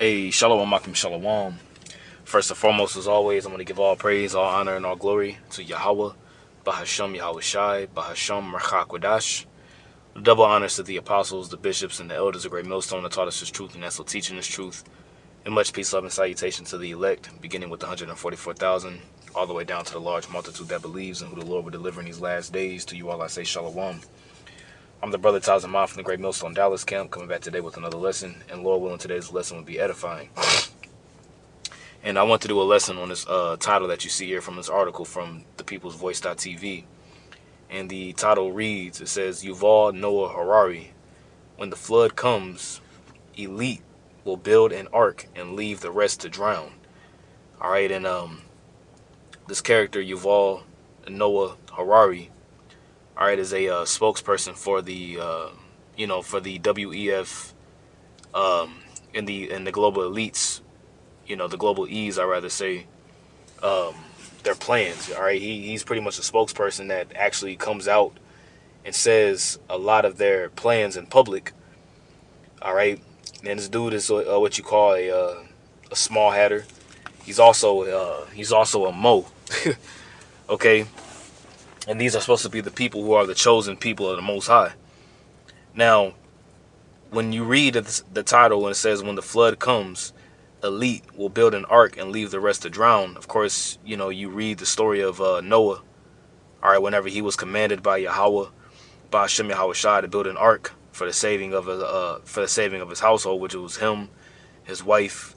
Hey, Shalom Akim Shalom. First and foremost, as always, I'm going to give all praise, all honor, and all glory to Yahweh, Bahasham Yahweh Shai, Bahasham Rachak Wadash. Double honors to the apostles, the bishops, and the elders of Great Millstone that taught us this truth and that's still teaching this truth. And much peace, love, and salutation to the elect, beginning with the 144,000, all the way down to the large multitude that believes and who the Lord will deliver in these last days. To you all I say Shalom. I'm the brother Tazamah from the Great Millstone Dallas camp, coming back today with another lesson. And Lord willing, today's lesson will be edifying. And I want to do a lesson on this title that you see here from this article from thepeoplesvoice.tv. And the title reads, it says, Yuval Noah Harari, when the flood comes, elite will build an ark and leave the rest to drown. All right, and this character, Yuval Noah Harari, all right, is a spokesperson for the, for the WEF in the global elites, the global E's, I rather say, their plans. All right, he's pretty much a spokesperson that actually comes out and says a lot of their plans in public. All right, and this dude is what you call a small hatter. He's also a Mo. Okay, and these are supposed to be the people who are the chosen people of the Most High. Now, when you read the title and it says when the flood comes, elite will build an ark and leave the rest to drown. Of course, you read the story of Noah. All right, whenever he was commanded by Yahweh, by Hashem Yahweh Shai, to build an ark for the saving of his household, which was him, his wife,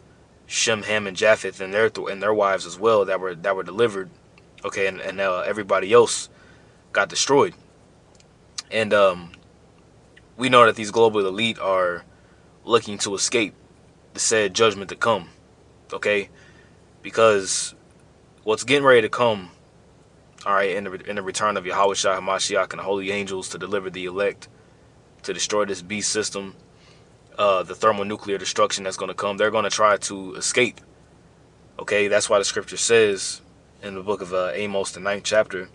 Shem, Ham, and Japheth, and their wives as well that were delivered. Okay, and everybody else got destroyed. And we know that these global elite are looking to escape the said judgment to come, okay? Because what's getting ready to come, all right, in the return of Yahweh Shai HaMashiach and the holy angels to deliver the elect, to destroy this beast system, the thermonuclear destruction that's going to come, they're going to try to escape, okay? That's why the scripture says in the book of Amos, the 9th chapter,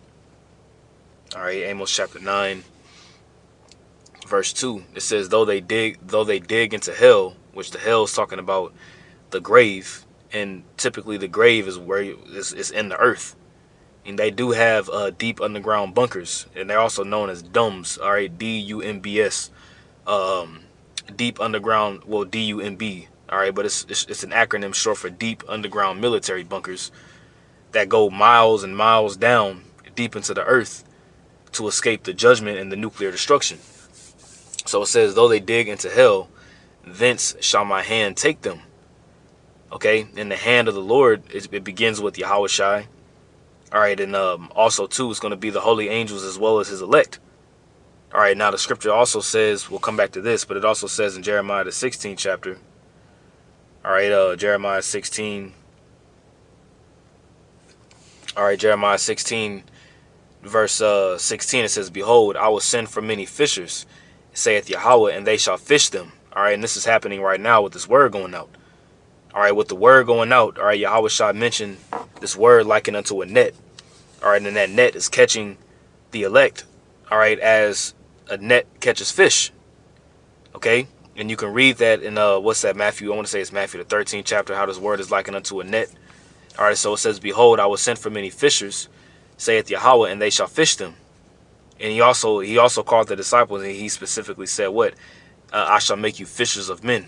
all right, Amos chapter 9, verse 2, it says, though they dig into hell, which the hell is talking about the grave, and typically the grave is where it's in the earth, and they do have deep underground bunkers, and they're also known as DUMBs. All right, DUMBS, deep underground, well, DUMB. All right, but it's an acronym short for deep underground military bunkers that go miles and miles down deep into the earth to escape the judgment and the nuclear destruction. So it says, though they dig into hell, thence shall my hand take them. Okay, in the hand of the Lord, it begins with Yahweh Shai. All right, and also too, it's going to be the holy angels as well as his elect. All right, now the scripture also says, we'll come back to this, but it also says in Jeremiah the 16th chapter. All right, Jeremiah 16. All right, Jeremiah 16, verse 16, it says, behold, I will send for many fishers, saith Yahweh, and they shall fish them. All right, and this is happening right now with this word going out. All right, with the word going out, all right, Yahweh Shai mentioned this word likened unto a net. All right, and that net is catching the elect, all right, as a net catches fish. Okay, and you can read that in, what's that, Matthew? I want to say it's Matthew the 13th chapter, how this word is likened unto a net. All right, so it says, behold, I will send for many fishers, saith Yahweh, and they shall fish them. And he also called the disciples, and he specifically said what? I shall make you fishers of men.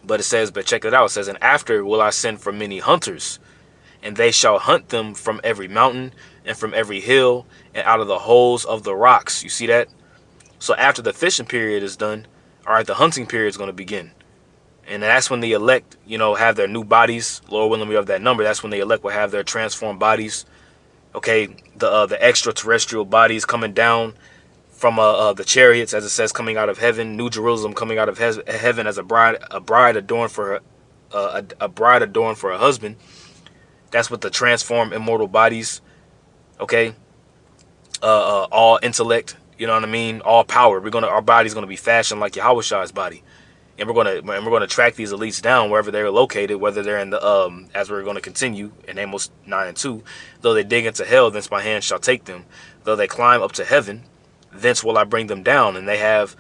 But it says, but check it out. It says, and after will I send for many hunters, and they shall hunt them from every mountain and from every hill and out of the holes of the rocks. You see that? So after the fishing period is done, all right, the hunting period is going to begin. And that's when the elect, have their new bodies. Lord willing, we have that number. That's when the elect will have their transformed bodies. Okay, the extraterrestrial bodies coming down from the chariots, as it says, coming out of heaven. New Jerusalem coming out of heaven as a bride adorned for a bride adorned for a husband. That's what the transformed immortal bodies. Okay, all intellect. You know what I mean? All power. Our body's gonna be fashioned like Yahweh Shai's body, and we're gonna track these elites down wherever they're located, whether they're in the as we're gonna continue in Amos 9 and 2. Though they dig into hell, thence my hand shall take them. Though they climb up to heaven, thence will I bring them down. And they have,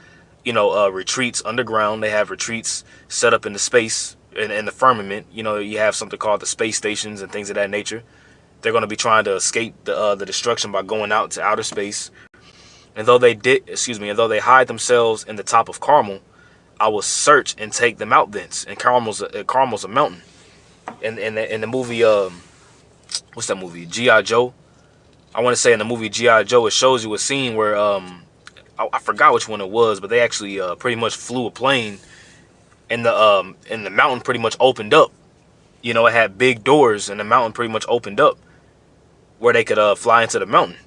retreats underground. They have retreats set up in the space in the firmament. You have something called the space stations and things of that nature. They're going to be trying to escape the destruction by going out to outer space. And though they hide themselves in the top of Carmel, I will search and take them out thence. And Carmel's a mountain. In the movie, what's that movie? G.I. Joe. I want to say in the movie G.I. Joe, it shows you a scene where I forgot which one it was, but they actually pretty much flew a plane, and the mountain pretty much opened up. It had big doors, and the mountain pretty much opened up where they could fly into the mountain.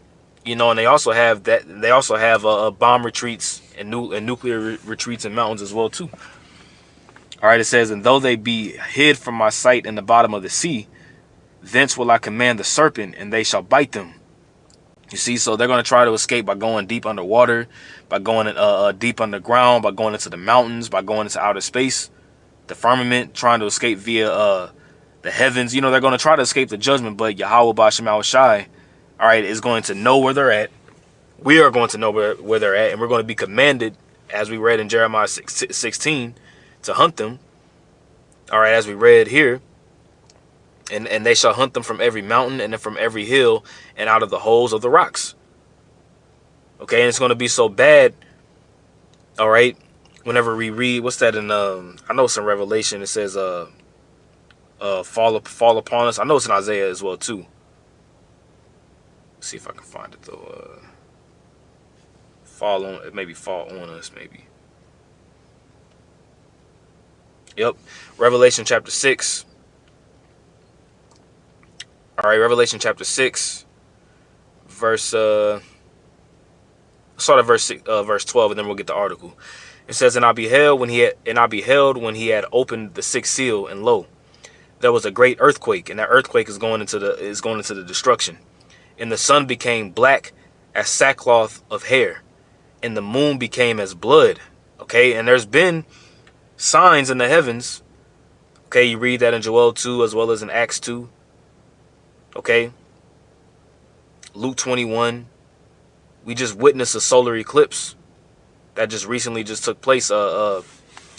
And they also have that. They also have bomb retreats and nuclear retreats in mountains as well too. All right, it says, and though they be hid from my sight in the bottom of the sea, thence will I command the serpent, and they shall bite them. You see, so they're going to try to escape by going deep underwater, by going deep underground, by going into the mountains, by going into outer space, the firmament, trying to escape via the heavens. They're going to try to escape the judgment, but Yahweh Ba'Shem Yahushai, all right, is going to know where they're at. We are going to know where they're at, and we're going to be commanded, as we read in Jeremiah 16, to hunt them. All right, as we read here. And they shall hunt them from every mountain and from every hill and out of the holes of the rocks. Okay, and it's going to be so bad. All right, whenever we read, what's that in? I know it's in Revelation. It says, fall upon us. I know it's in Isaiah as well too. Let's see if I can find it though. Fall on us, maybe. Yep, Revelation chapter 6. All right, Revelation chapter 6, verse start at verse 12, and then we'll get the article. It says, and I beheld when he had opened the sixth seal, and lo, there was a great earthquake, and that earthquake is going into the destruction. And the sun became black as sackcloth of hair, and the moon became as blood. Okay, and there's been signs in the heavens. Okay, you read that in Joel 2 as well as in Acts 2. Okay, Luke 21. We just witnessed a solar eclipse that just recently took place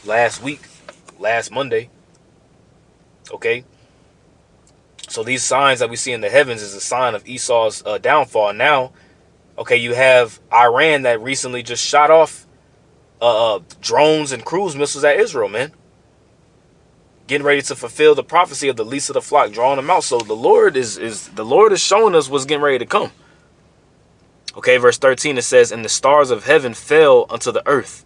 last Monday. Okay, so these signs that we see in the heavens is a sign of Esau's downfall. Now, okay, you have Iran that recently just shot off drones and cruise missiles at Israel, man. Getting ready to fulfill the prophecy of the least of the flock, drawing them out. So the Lord is showing us what's getting ready to come. Okay, verse 13, it says, and the stars of heaven fell unto the earth,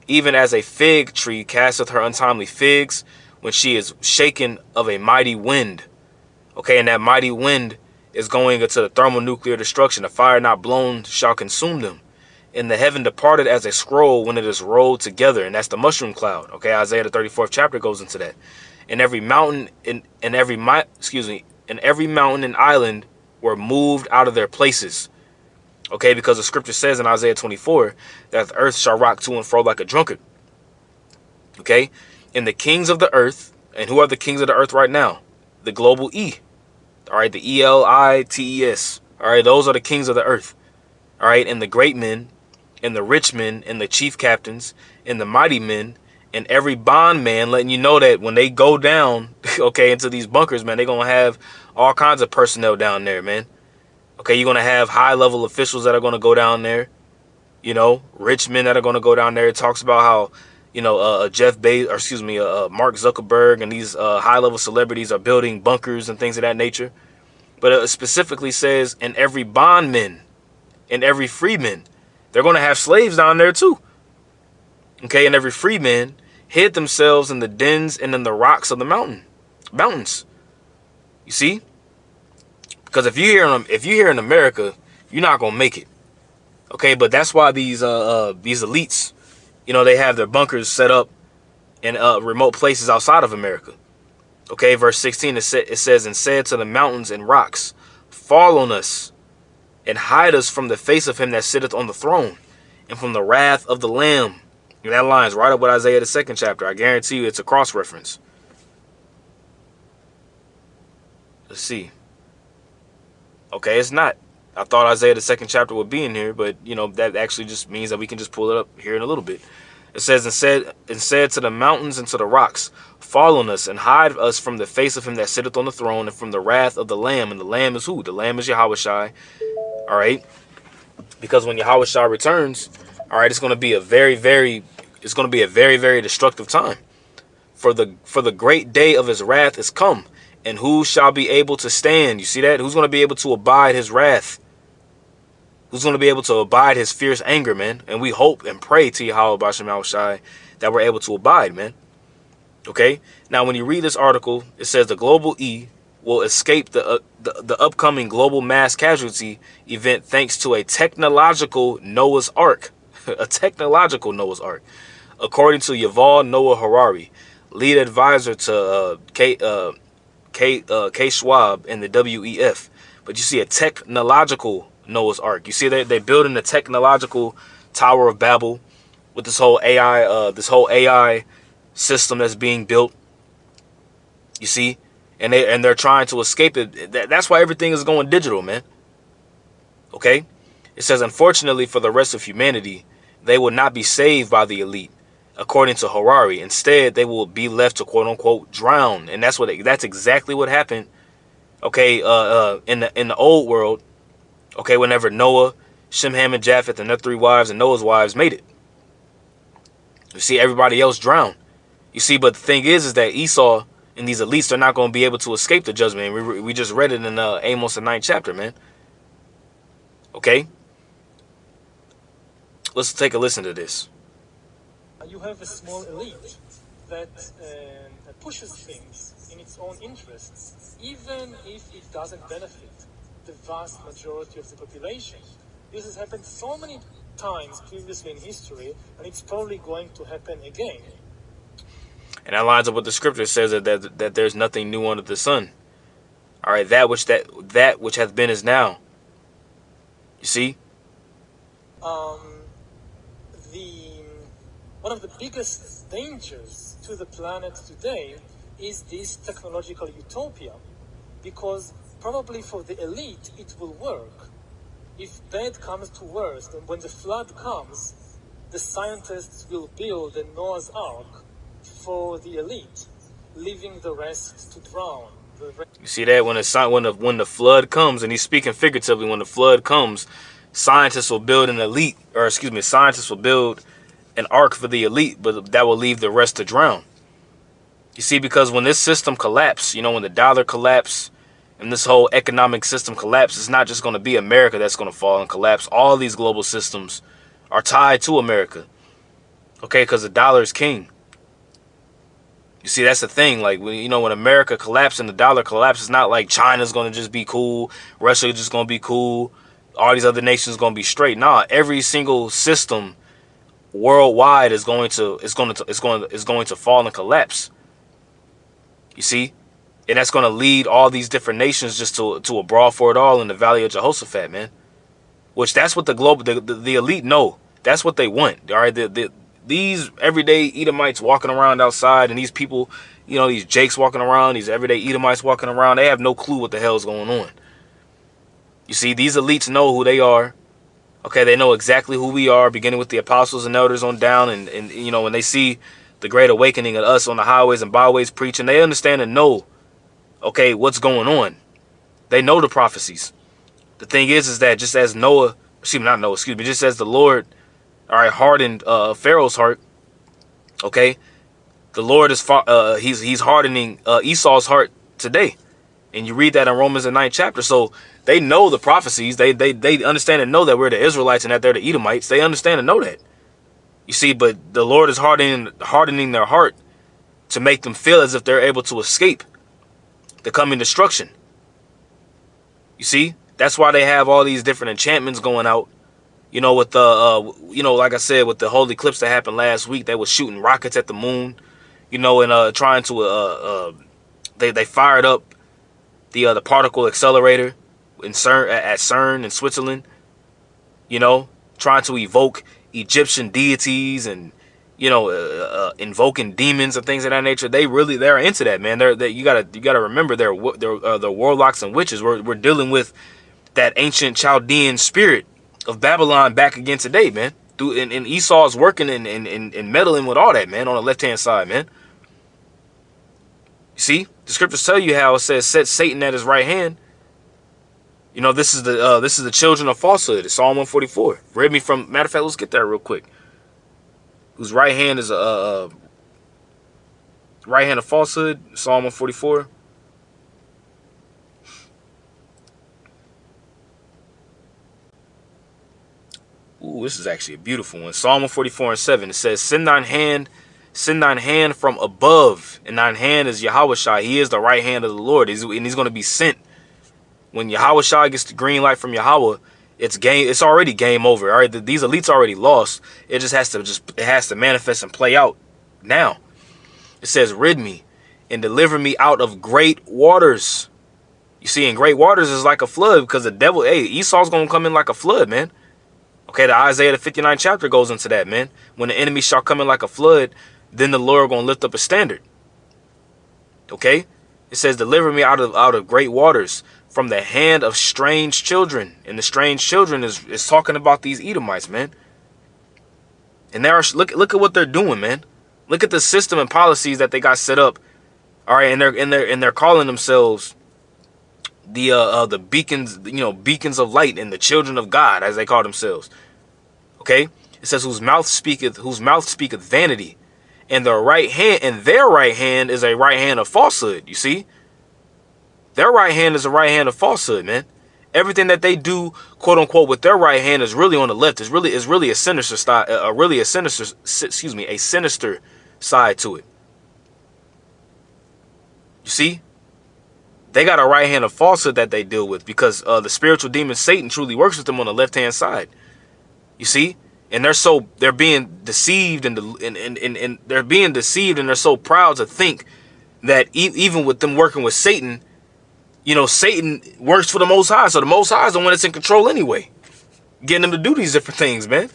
even as a fig tree casteth her untimely figs when she is shaken of a mighty wind. Okay, and that mighty wind is going into the thermonuclear destruction. A fire not blown shall consume them. And the heaven departed as a scroll when it is rolled together, and that's the mushroom cloud. Okay, Isaiah the 34th chapter goes into that. And every mountain and every mountain and island were moved out of their places. Okay, because the scripture says in Isaiah 24 that the earth shall rock to and fro like a drunkard. Okay, and the kings of the earth, and who are the kings of the earth right now? The global E. All right, the ELITES. All right, those are the kings of the earth. All right, and the great men, and the rich men, and the chief captains, and the mighty men, and every bondman, letting you know that when they go down, okay, into these bunkers, man, they're going to have all kinds of personnel down there, man. Okay, you're going to have high-level officials that are going to go down there, rich men that are going to go down there. It talks about how, Mark Zuckerberg and these high-level celebrities are building bunkers and things of that nature. But it specifically says, and every bondman and every freeman, they're going to have slaves down there too. Okay, and every freeman hid themselves in the dens and in the rocks of the mountains. You see? Because if you're here in America, you're not gonna make it. Okay, but that's why these elites, they have their bunkers set up in remote places outside of America. Okay, verse 16 it says, and said to the mountains and rocks, fall on us, and hide us from the face of him that sitteth on the throne, and from the wrath of the Lamb. And that lines right up with Isaiah the 2nd chapter. I guarantee you it's a cross reference. Let's see. Okay, it's not. I thought Isaiah the 2nd chapter would be in here, but that actually just means that we can just pull it up here in a little bit. It says, and said to the mountains and to the rocks, fall on us and hide us from the face of him that sitteth on the throne and from the wrath of the Lamb. And the Lamb is who? The Lamb is Yahushai. All right. Because when Yahushua returns, all right, it's going to be a very, very destructive time. For the great day of his wrath is come, and who shall be able to stand? You see that? Who's going to be able to abide his wrath? Who's going to be able to abide his fierce anger, man? And we hope and pray to Yahweh B'Shem Yahushai that we're able to abide, man. Okay? Now, when you read this article, it says the Global E will escape the upcoming global mass casualty event thanks to a technological Noah's Ark. A technological Noah's Ark. According to Yuval Noah Harari, lead advisor to K. Schwab and the WEF. But you see a technological Noah's Ark. You see they're building the technological Tower of Babel with this whole AI system that's being built. You see? And they're trying to escape it. That's why everything is going digital, man. Okay? It says, unfortunately for the rest of humanity, they will not be saved by the elite, according to Harari. Instead, they will be left to quote unquote drown. And that's exactly what happened. Okay, in the old world. Okay, whenever Noah, Shem, Ham, and Japheth and their 3 wives and Noah's wives made it. You see, everybody else drowned. You see, but the thing is that Esau and these elites, they're not going to be able to escape the judgment. We just read it in Amos, the 9th chapter, man. Okay? Let's take a listen to this. You have a small elite that pushes things in its own interests, even if it doesn't benefit the vast majority of the population. This has happened so many times previously in history, and it's probably going to happen again. And that lines up with the scripture. It says that there's nothing new under the sun. All right, that which hath been is now. You see? One of the biggest dangers to the planet today is this technological utopia, because probably for the elite it will work. If bad comes to worst, and when the flood comes, the scientists will build a Noah's Ark for the elite, leaving the rest to drown. You see that when the flood comes, and he's speaking figuratively, when the flood comes, scientists will build scientists will build an ark for the elite, but that will leave the rest to drown. You see, because when this system collapses, when the dollar collapses and this whole economic system collapses, it's not just going to be America that's going to fall and collapse. All these global systems are tied to America. Okay, because the dollar is king. You see, that's the thing. Like, when America collapses and the dollar collapses, it's not like China's going to just be cool, Russia's just going to be cool, all these other nations going to be straight. Nah, every single system worldwide is going to fall and collapse. You see, and that's going to lead all these different nations just to a brawl for it all in the Valley of Jehoshaphat, man. Which that's what the elite know. That's what they want. All right, these everyday Edomites walking around outside, and these people, these Jakes walking around, these everyday Edomites walking around, they have no clue what the hell's going on. You see, these elites know who they are. Okay, they know exactly who we are, beginning with the apostles and elders on down. And when they see the great awakening of us on the highways and byways preaching, they understand and know, okay, what's going on. They know the prophecies. The thing is that just as just as the Lord, all right, hardened Pharaoh's heart, okay, the Lord is he's hardening Esau's heart today. And you read that in Romans the 9th chapter. So they know the prophecies. They understand and know that we're the Israelites and that they're the Edomites. They understand and know that. You see, but the Lord is hardening their heart to make them feel as if they're able to escape the coming destruction. You see, that's why they have all these different enchantments going out. With the like I said, with the holy eclipse that happened last week, they were shooting rockets at the moon. And trying to they fired up the particle accelerator at CERN in Switzerland, trying to evoke Egyptian deities and, invoking demons and things of that nature. They're into that, man. You gotta remember they're warlocks and witches. We're dealing with that ancient Chaldean spirit of Babylon back again today, man, and Esau is working and meddling with all that, man, on the left-hand side, man. You see, the scriptures tell you how it says, set Satan at his right hand. You know, this is the children of falsehood. It's Psalm 144. Read me from, matter of fact, let's get there real quick. Whose right hand is a right hand of falsehood, Psalm 144. Ooh, this is actually a beautiful one. Psalm 144:7. It says, send thine hand from above, and thine hand is Yahushua. He is the right hand of the Lord, and he's going to be sent. When Yahushua gets the green light from Yahweh, it's already game over. All right, these elites already lost. It just has to manifest and play out now. It says, rid me and deliver me out of great waters. You see, in great waters is like a flood, because the devil, hey, Esau's going to come in like a flood, man. Okay, the Isaiah the 59th chapter goes into that, man. When the enemy shall come in like a flood, then the Lord going to lift up a standard. Okay? It says, deliver me out of great waters, from the hand of strange children. And the strange children is talking about these Edomites, man. And look at what they're doing, man. Look at the system and policies that they got set up. All right, and they're calling themselves the beacons, beacons of light, and the children of God, as they call themselves. Okay? It says, whose mouth speaketh vanity, and their right hand is a right hand of falsehood. You see? Their right hand is a right hand of falsehood, man. Everything that they do, quote unquote, with their right hand is really on the left. Is really a sinister style, a sinister side to it. You see? They got a right hand of falsehood that they deal with, because the spiritual demon Satan truly works with them on the left hand side. You see? And they're being deceived, and they're being deceived, and they're so proud to think that even with them working with Satan, Satan works for the Most High. So the Most High is the one that's in control anyway, getting them to do these different things, man.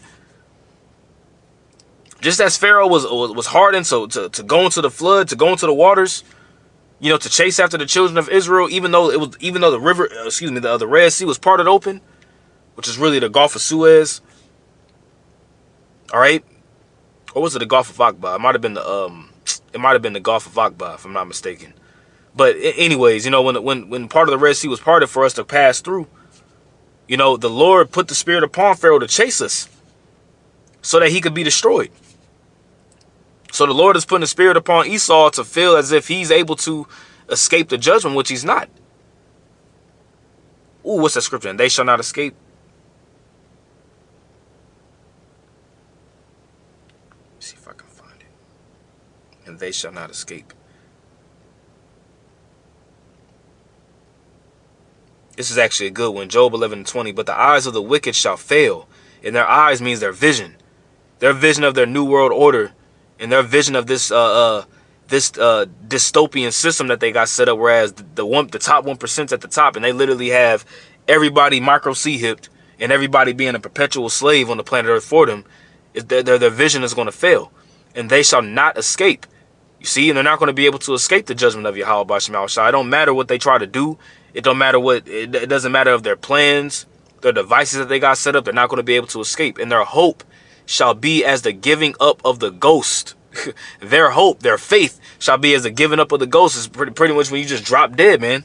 Just as Pharaoh was hardened, so to go into the flood, to go into the waters, to chase after the children of Israel, even though the river, the Red Sea was parted open, which is really the Gulf of Suez. All right, or was it the Gulf of Aqaba? It might have been the Gulf of Aqaba, if I'm not mistaken. But anyways, when part of the Red Sea was parted for us to pass through, the Lord put the spirit upon Pharaoh to chase us, so that he could be destroyed. So the Lord is putting the spirit upon Esau to feel as if he's able to escape the judgment, which he's not. Ooh, what's that scripture? And they shall not escape. Let's see if I can find it. And they shall not escape. This is actually a good one. Job 11:20. But the eyes of the wicked shall fail. And their eyes means their vision. Their vision of their new world order. And their vision of this dystopian system that they got set up, whereas the top 1% at the top, and they literally have everybody micro C-hipped and everybody being a perpetual slave on the planet Earth for them, their vision is going to fail. And they shall not escape. You see, and they're not going to be able to escape the judgment of Yahweh B'Shem Al-Shai. It don't matter what they try to do. It doesn't matter of their plans, their devices that they got set up. They're not going to be able to escape. And their hope shall be as the giving up of the ghost. Their hope, their faith shall be as the giving up of the ghost. Is pretty much when you just drop dead, man.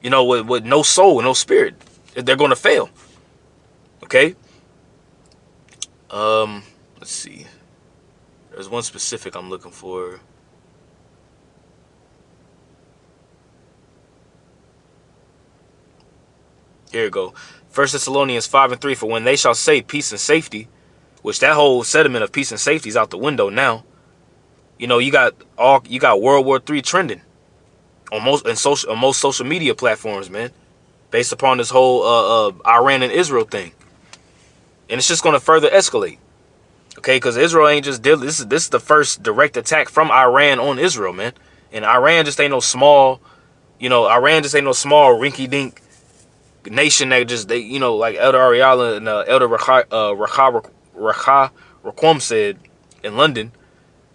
With no soul, no spirit. They're going to fail. Okay? Let's see. There's one specific I'm looking for. Here we go. 1 Thessalonians 5:3. For when they shall say peace and safety, which that whole sentiment of peace and safety is out the window now. You got World War III trending on most social media platforms, man, based upon this whole Iran and Israel thing, and it's just going to further escalate. Okay, because Israel ain't just dealing. This is the first direct attack from Iran on Israel, man, and Iran just ain't no small, rinky-dink nation that just like Elder Ariala and Elder Raquam said in London.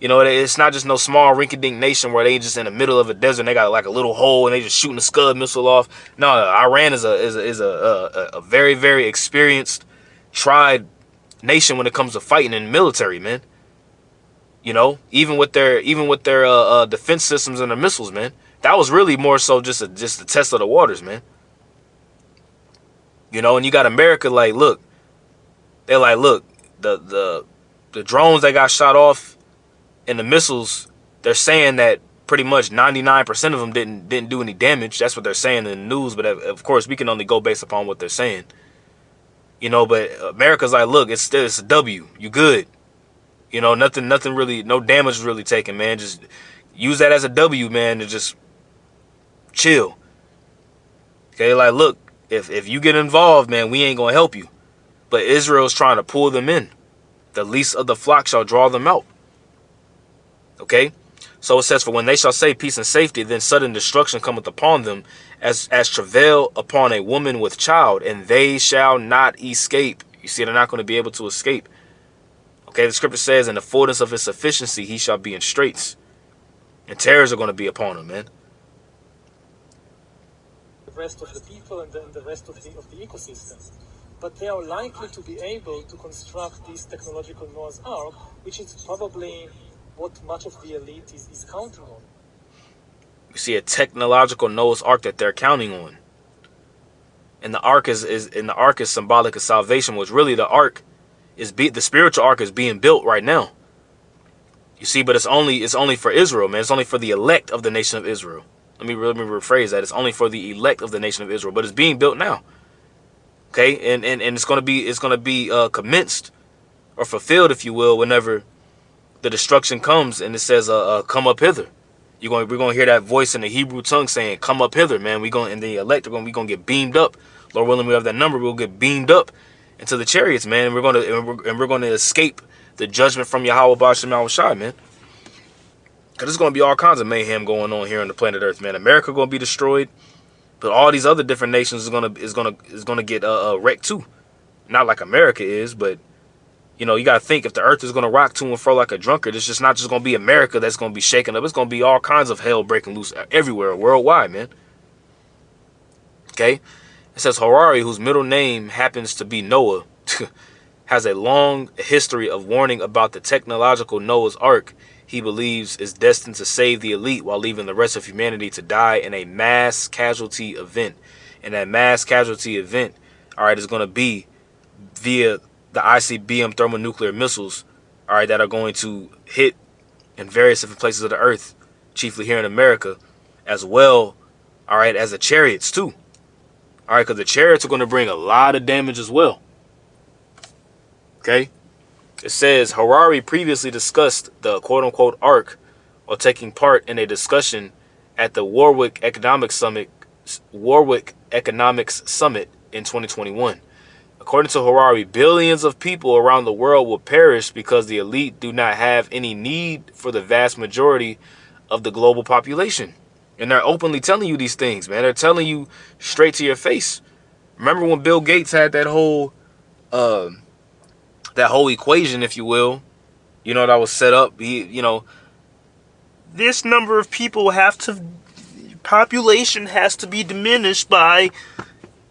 It's not just no small rinky-dink nation where they just in the middle of a desert and they got like a little hole and they just shooting a Scud missile off. No, Iran is a very, very experienced, tried nation when it comes to fighting in military, man. You know, even with their defense systems and their missiles, man. That was really more so just a test of the waters, man. You know, and you got America like, look, they're like, look, the drones that got shot off and the missiles, they're saying that pretty much 99% of them didn't do any damage. That's what they're saying in the news. But of course, we can only go based upon what they're saying. You know, but America's like, look, it's a W. You good. You know, nothing really, no damage is really taken, man. Just use that as a W, man, and just chill. Okay, like, look, if you get involved, man, we ain't gonna help you. But Israel's trying to pull them in. The least of the flock shall draw them out. Okay? So it says, for when they shall say peace and safety, then sudden destruction cometh upon them, as travail upon a woman with child, and they shall not escape. You see, they're not going to be able to escape. Okay, the scripture says, in the fullness of his sufficiency, he shall be in straits. And terrors are going to be upon him, man. The rest of the people and the rest of the ecosystem. But they are likely to be able to construct this technological Noah's Ark, which is probably what much of the elite is counting on. You see a technological Noah's Ark that they're counting on. And the ark is symbolic of salvation, which really the ark is the spiritual ark is being built right now. You see, but it's only for Israel, man. It's only for the elect of the nation of Israel. Let me rephrase that. It's only for the elect of the nation of Israel, but it's being built now. Okay, and it's gonna be commenced or fulfilled, if you will, whenever the destruction comes, and it says, "Come up hither." We're gonna hear that voice in the Hebrew tongue saying, "Come up hither, man." And the elect are gonna get beamed up. Lord willing, we have that number. We'll get beamed up into the chariots, man. And we're gonna escape the judgment from Yahweh B'Shem Yahushai, man. Cause there's gonna be all kinds of mayhem going on here on the planet Earth, man. America gonna be destroyed, but all these other different nations is gonna get wrecked too. Not like America is, but you know, you gotta think, if the earth is gonna rock to and fro like a drunkard, it's just not just gonna be America that's gonna be shaken up. It's gonna be all kinds of hell breaking loose everywhere, worldwide, man. Okay, it says Harari, whose middle name happens to be Noah, has a long history of warning about the technological Noah's Ark he believes is destined to save the elite while leaving the rest of humanity to die in a mass casualty event. And that mass casualty event, all right, is going to be via the ICBM thermonuclear missiles, all right, that are going to hit in various different places of the earth, chiefly here in America, as well, all right, as the chariots too. All right, because the chariots are going to bring a lot of damage as well. Okay? It says Harari previously discussed the quote-unquote ark while taking part in a discussion at the Warwick Economics Summit in 2021. According to Harari, billions of people around the world will perish because the elite do not have any need for the vast majority of the global population. And they're openly telling you these things, man. They're telling you straight to your face. Remember when Bill Gates had that whole equation, if you will, you know, that was set up. This number of people population has to be diminished by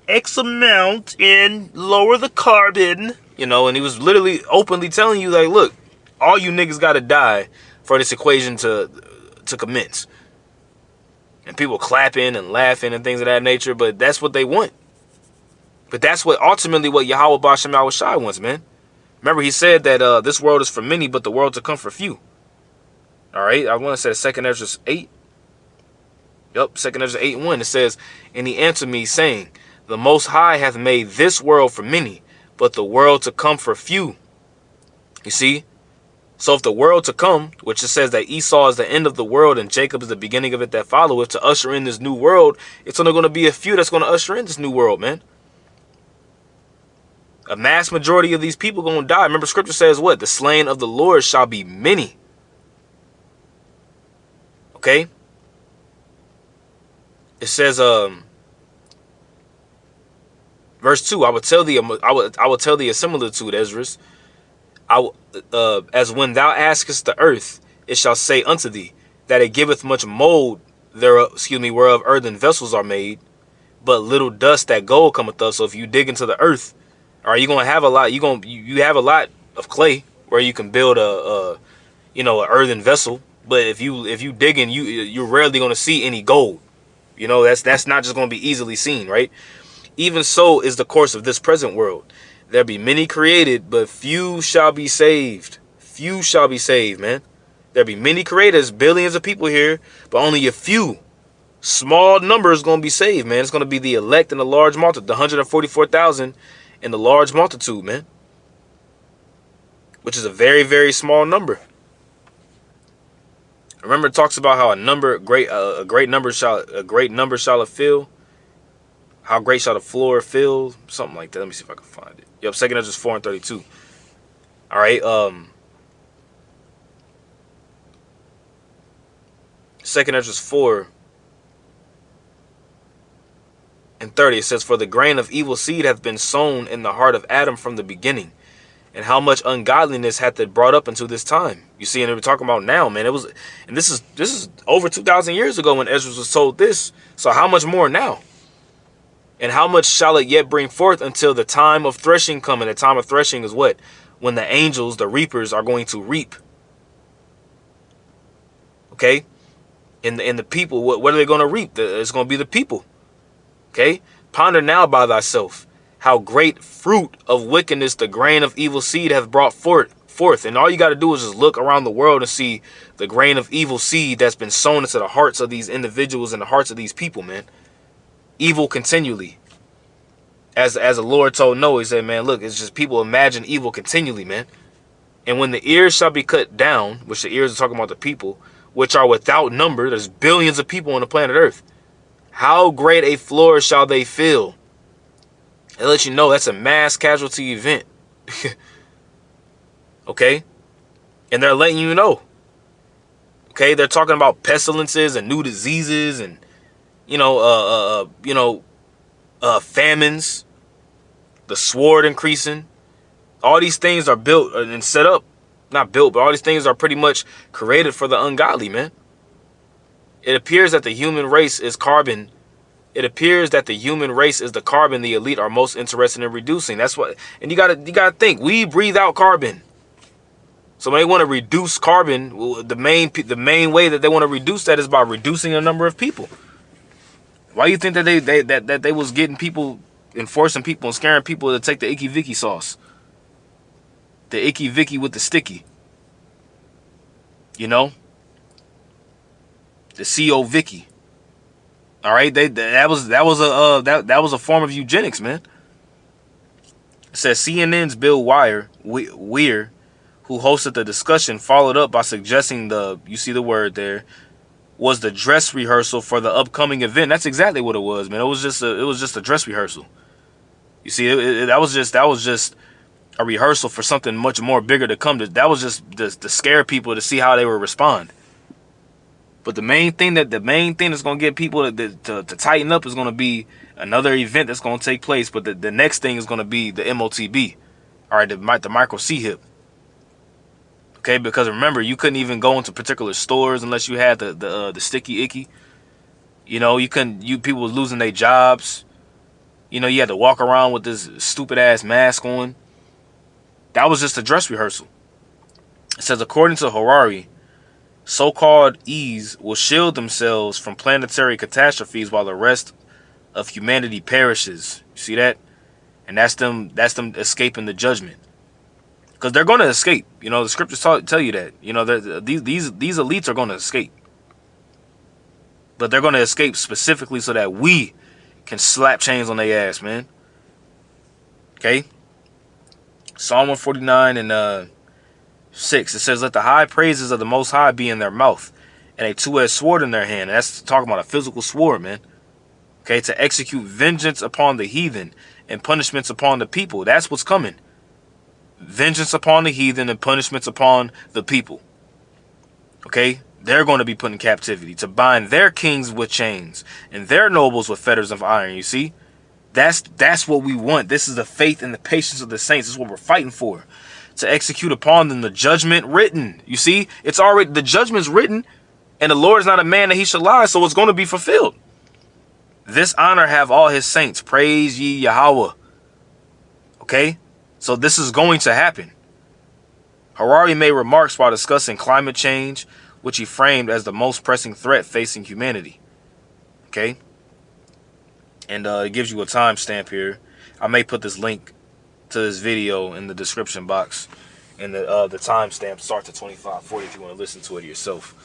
X amount and lower the carbon, and he was literally openly telling you, like, look, all you niggas got to die for this equation to commence. And people clapping and laughing and things of that nature, but that's what they want. But that's ultimately what Yahweh B'Shem Yahushai wants, man. Remember, he said that this world is for many, but the world to come for few. All right, I want to say 2 Ezra 8. Yup, 2 Ezra 8:1. It says, and he answered me, saying, the Most High hath made this world for many, but the world to come for few. You see? So if the world to come, which it says that Esau is the end of the world and Jacob is the beginning of it that followeth, to usher in this new world, it's only going to be a few that's going to usher in this new world, man. A mass majority of these people going to die. Remember, scripture says what? The slain of the Lord shall be many. Okay? It says, verse 2, I will tell thee a similitude, Esdras. As when thou askest the earth, it shall say unto thee, that it giveth much mold thereof, whereof earthen vessels are made, but little dust that gold cometh of. So if you dig into the earth, All right, you're gonna have a lot. You have a lot of clay where you can build a an earthen vessel. But if you digging, you're rarely gonna see any gold. That's not just gonna be easily seen, right? Even so is the course of this present world. There be many created, but few shall be saved. Few shall be saved, man. There be many creators, billions of people here, but only a few. Small numbers going to be saved, man. It's going to be the elect and the large multitude, the 144,000 and the large multitude, man. Which is a very, very small number. Remember, it talks about how a great number shall it fill. How great shall the floor fill? Something like that. Let me see if I can find it. Yep, 2 Esdras 4 and 32. All right. 2 Esdras 4 and 30. It says, "For the grain of evil seed hath been sown in the heart of Adam from the beginning, and how much ungodliness hath it brought up until this time." You see, and we're talking about now, man. And this is over 2,000 years ago when Esdras was told this. So how much more now? And how much shall it yet bring forth until the time of threshing come? And the time of threshing is what? When the angels, the reapers, are going to reap. Okay? And the people, what are they going to reap? It's going to be the people. Okay? Ponder now by thyself how great fruit of wickedness the grain of evil seed hath brought forth. And all you got to do is just look around the world and see the grain of evil seed that's been sown into the hearts of these individuals and the hearts of these people, man. Evil continually. As the Lord told Noah, he said, man, look, it's just people imagine evil continually, man. And when the ears shall be cut down, which the ears are talking about the people, which are without number, there's billions of people on the planet Earth. How great a floor shall they fill? It lets you know that's a mass casualty event. Okay? And they're letting you know. Okay? They're talking about pestilences and new diseases and famines, the sword increasing. All these things are built and set up, not built, but all these things are pretty much created for the ungodly, man. It appears that the human race is carbon. It appears that the human race is the carbon the elite are most interested in reducing. That's what, and you gotta think, we breathe out carbon. So when they want to reduce carbon, the main way that they want to reduce that is by reducing the number of people. Why do you think that they was getting people, enforcing people and scaring people to take the Icky Vicky sauce? The Icky Vicky with the sticky. The CO Vicky. All right, that was a form of eugenics, man. It says CNN's Bill Weir, who hosted the discussion, followed up by suggesting you see the word there, was the dress rehearsal for the upcoming event. That's exactly what it was, man. It was just a dress rehearsal. You see, that was just a rehearsal for something much more bigger to come. That was just to scare people to see how they would respond. But the main thing that's going to get people to tighten up is going to be another event that's going to take place. But the next thing is going to be the MOTB, all right, the micro C-hip. Okay, because remember, you couldn't even go into particular stores unless you had the sticky icky. People was losing their jobs. You had to walk around with this stupid ass mask on. That was just a dress rehearsal. It says, according to Harari, so-called E's will shield themselves from planetary catastrophes while the rest of humanity perishes. You see that? And that's them escaping the judgment. Because they're going to escape. The scriptures tell you that. These elites are going to escape. But they're going to escape specifically so that we can slap chains on their ass, man. Okay? Psalm 149 and 6. It says, let the high praises of the Most High be in their mouth, and a two-edged sword in their hand. And that's talking about a physical sword, man. Okay? To execute vengeance upon the heathen and punishments upon the people. That's what's coming. Vengeance upon the heathen and punishments upon the people. Okay? They're going to be put in captivity to bind their kings with chains and their nobles with fetters of iron. You see? That's what we want. This is the faith and the patience of the saints. This is what we're fighting for. To execute upon them the judgment written. You see? It's already, the judgment's written, and the Lord is not a man that he should lie, so it's going to be fulfilled. This honor have all his saints. Praise ye Yahweh. Okay? So this is going to happen. Harari made remarks while discussing climate change, which he framed as the most pressing threat facing humanity. Okay? And it gives you a timestamp here. I may put this link to this video in the description box. And the timestamp starts at 25:40 if you want to listen to it yourself.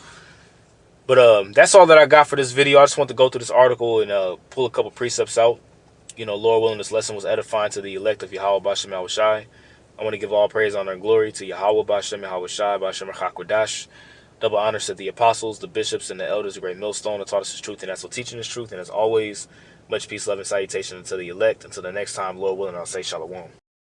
But that's all that I got for this video. I just want to go through this article and pull a couple precepts out. You know, Lord willing, this lesson was edifying to the elect of Yahweh B'Shem Yahweh Shai. I want to give all praise, honor, and glory to Yahweh B'Shem Yahweh Shai, B'Shem Rachakwadash. Double honors to the apostles, the bishops, and the elders, the great millstone that taught us his truth and that's what teaching his truth. And as always, much peace, love, and salutation unto the elect. Until the next time, Lord willing, I'll say shalom.